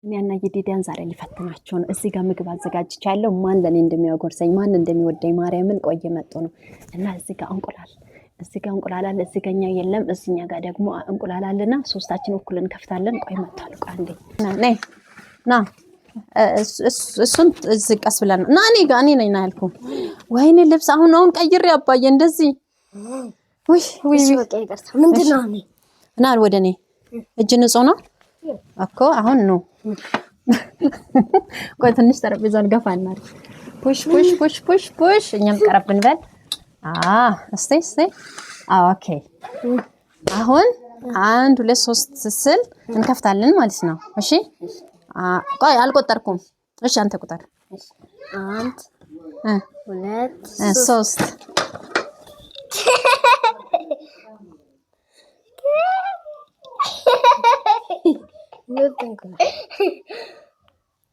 እኔና የዲዲያን ዛሬ ሊፈትናቸው ነው። እዚህ ጋር ምግብ አዘጋጅቻለሁ። ማን ለኔ እንደሚያጎርሰኝ ማን እንደሚወደኝ ማርያምን ቆየ መጥቶ ነው እና እዚህ ጋር እንቁላል አለ። እዚህ ጋር የለም። እዚህኛ ጋር ደግሞ እንቁላል አለና ሶስታችን እኩል እንከፍታለን። ቆይ መጣል ቆይ አንዴ ና እሱን ዝቀስ ብለን ና እኔ ነኝ ያልኩ። ወይኔ ልብስ አሁን ቀይሬ አባዬ እንደዚህ ወይ ምንድነው ና ወደ እኔ እጅ ንጹህ ነው እኮ አሁን ነው። ቆይ ትንሽ ጠረጴዛውን ገፋ እናድርግ። ፑሽ እኛም ቀረብ እንበል። እስቲ ኦኬ። አሁን 1 2 3 ስል እንከፍታለን ማለት ነው። እሺ ቆይ አልቆጠርኩም። እሺ አንተ ቁጠር። 1 2 3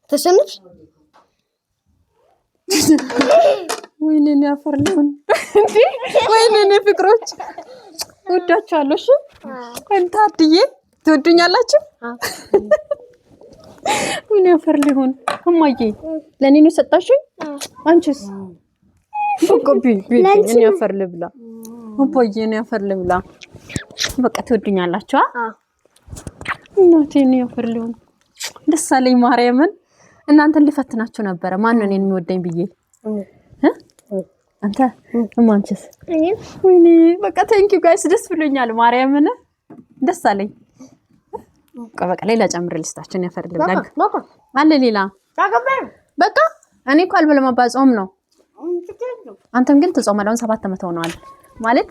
ተሸንፍ ወይኔ ያፈርልኝ እንዴ! ወይኔ ፍቅሮች ወዳችኋለሁ። እሺ እንታድዬ ትወዱኛላችሁ? ወይኔ ያፈርልኝ እማዬ ለኔ ነው ሰጣሽኝ። አንቺስ? በቃ እኔ ያፈርልኝ ብላ አባዬ እኔ ያፈርልኝ ብላ በቃ ትወዱኛላችሁ? እናቴ ነው ያፈርልኝ። ደስ አለኝ ማርያምን። እናንተን ልፈትናችሁ ነበረ ማን ነው እኔን የሚወደኝ ብዬ አንተ ማንችስ? ወይኔ በቃ ቴንክ ዩ ጋይስ ደስ ብሎኛል ማርያምን ደስ አለኝ። በቃ ሌላ ጨምር ልስታችን ያፈርልኝ አለ ሌላ በቃ እኔ እኮ አልበላም ጾም ነው። አንተም ግን ትጾማለህ። 7 ዓመት ሆነዋል ማለት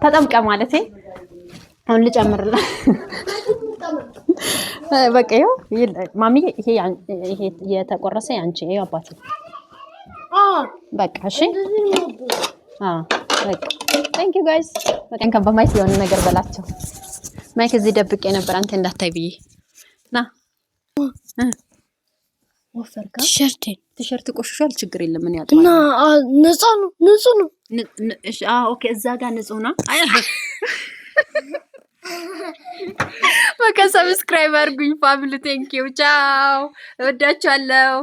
ተጠምቀ ማለት አሁን ልጨምርልህ በቃ ይኸው ማሚዬ ይሄ የተቆረሰ ያንቺ ይኸው አባቴ በቃ እሺ በቃ ቴንክ ዩ ጋይስ። በቃ እንከን በማይክ የሆነ ነገር በላቸው። ማይክ እዚህ ደብቄ ነበር አንተ እንዳታይ ብዬ ና ወፈርካ ቲሸርት ቆሽሿል። ችግር የለም ምን ያጣው ና ንጹህ ነው እሺ ኦኬ እዛ ጋር ንጹህ ነው። በቃ ሰብስክራይብ አድርጉኝ ፋሚሊ ቴንክ ዩ ቻው እወዳችኋለሁ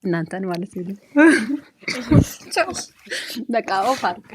እናንተን ማለት ነው። ቻው በቃ ኦፍ አድርግ